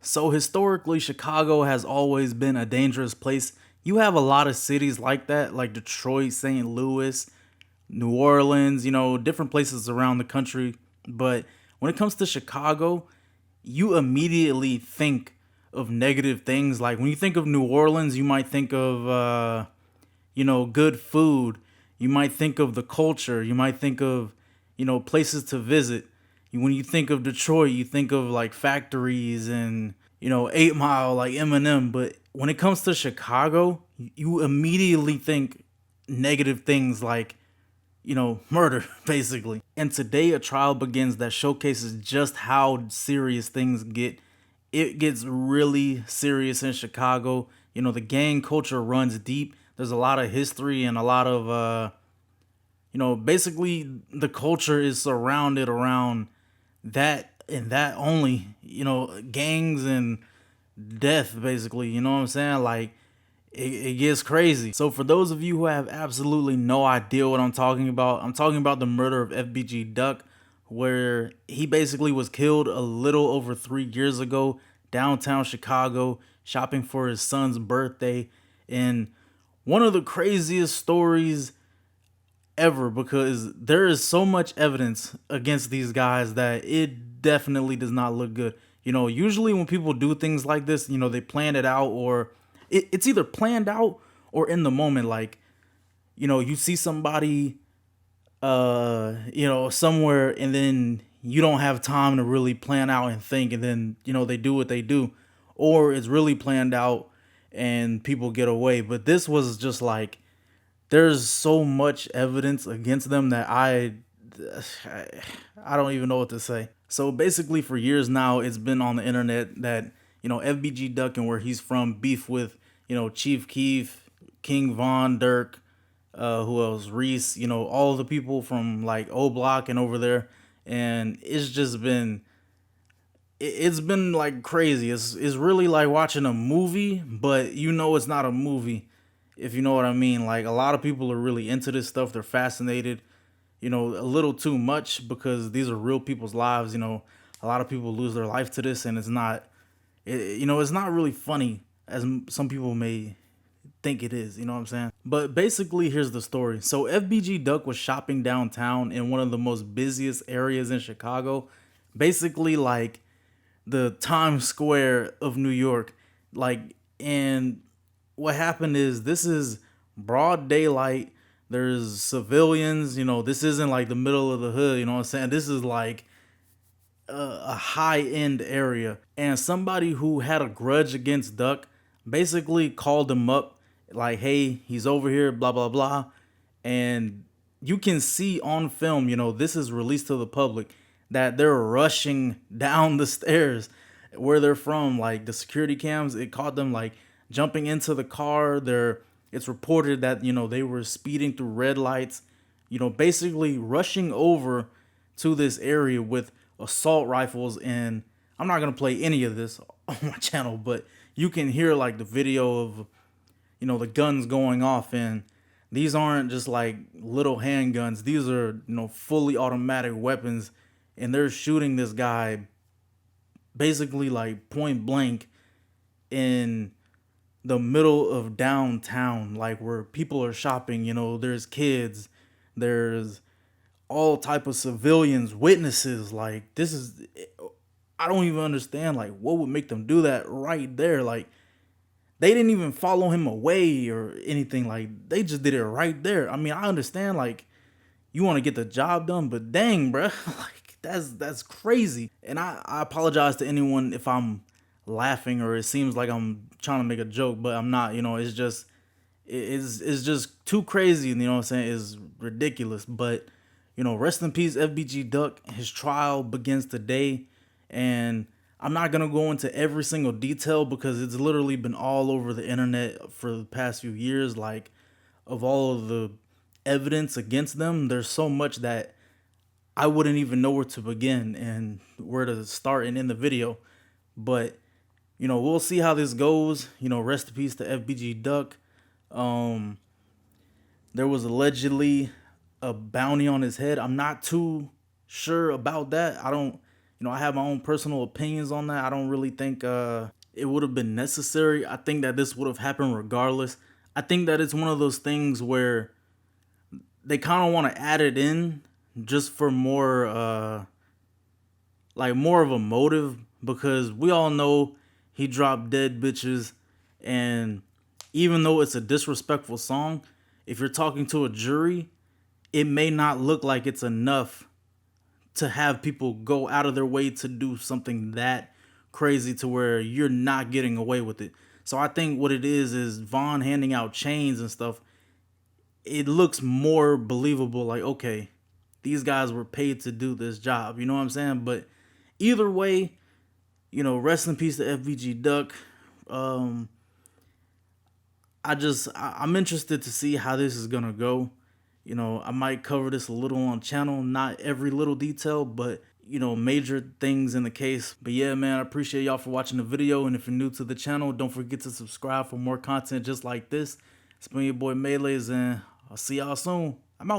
So historically, Chicago has always been a dangerous place. You have a lot of cities like that, like Detroit, St. Louis, New Orleans, different places around the country. But when it comes to Chicago, you immediately think of negative things. Like when you think of New Orleans, you might think of, good food. You might think of the culture. You might think of, places to visit. When you think of Detroit, you think of like factories and, 8 Mile, like Eminem. But when it comes to Chicago, you immediately think negative things like, murder, basically. And today, a trial begins that showcases just how serious things get. It gets really serious in Chicago. The gang culture runs deep. There's a lot of history and a lot of, basically the culture is surrounded around that and that only, gangs and death, basically. You know what I'm saying? Like, it gets crazy. So for those of you who have absolutely no idea what I'm talking about the murder of FBG Duck, where he basically was killed a little over 3 years ago, downtown Chicago, shopping for his son's birthday. And one of the craziest stories ever, because there is so much evidence against these guys that it definitely does not look good. Usually when people do things like this, they plan it out, or it's either planned out or in the moment. Like, you see somebody, somewhere, and then you don't have time to really plan out and think, and then, they do what they do, or it's really planned out and people get away. But this was just like, there's so much evidence against them that I don't even know what to say. So basically, for years now, it's been on the internet that, FBG Duck and where he's from beef with, Chief Keef, King Von, Dirk, who else, Reese, all the people from like oblock and over there. And it's been like crazy. It's really like watching a movie, but it's not a movie, if you know what I mean. Like, a lot of people are really into this stuff. They're fascinated, a little too much, because these are real people's lives. A lot of people lose their life to this, and it's not really funny as some people may think it is. You know what I'm saying? But basically, here's the story. So FBG Duck was shopping downtown in one of the most busiest areas in Chicago, basically like the Times Square of New York. Like, and what happened is, this is broad daylight. There's civilians. This isn't like the middle of the hood. You know what I'm saying? This is like a high end area. And somebody who had a grudge against Duck basically called him up, like, hey, he's over here, blah, blah, blah. And you can see on film, this is released to the public, that they're rushing down the stairs where they're from. Like, the security cams, it caught them like jumping into the car. It's reported that, they were speeding through red lights, basically rushing over to this area with assault rifles. And I'm not going to play any of this on my channel, but you can hear like the video of, the guns going off. And these aren't just like little handguns. These are, fully automatic weapons. And they're shooting this guy basically like point blank in the middle of downtown, like where people are shopping. There's kids, there's all type of civilians, witnesses. Like, I don't even understand, like, what would make them do that right there. Like, they didn't even follow him away or anything. Like, they just did it right there. I mean, I understand, like, you want to get the job done, but dang, bruh, like, that's crazy. And I apologize to anyone if I'm laughing or it seems like I'm trying to make a joke, but I'm not. It's just too crazy. You know what I'm saying? It's ridiculous. But rest in peace, FBG Duck. His trial begins today, and I'm not gonna go into every single detail because it's literally been all over the internet for the past few years. Like, of all of the evidence against them, there's so much that I wouldn't even know where to begin and where to start and end the video. But we'll see how this goes. Rest in peace to FBG Duck. There was allegedly a bounty on his head. I'm not too sure about that. I don't, I have my own personal opinions on that. I don't really think it would have been necessary. I think that this would have happened regardless. I think that it's one of those things where they kind of want to add it in just for more like more of a motive, because we all know he dropped dead bitches, and even though it's a disrespectful song, if you're talking to a jury, it may not look like it's enough to have people go out of their way to do something that crazy to where you're not getting away with it. So I think what it is Vaughn handing out chains and stuff. It looks more believable. Like, okay, these guys were paid to do this job. You know what I'm saying? But either way, rest in peace to FBG Duck. Um, I'm interested to see how this is gonna go. I might cover this a little on channel, not every little detail, but major things in the case. But yeah, man, I appreciate y'all for watching the video. And if you're new to the channel, don't forget to subscribe for more content just like this. It's been your boy Melees, and I'll see y'all soon.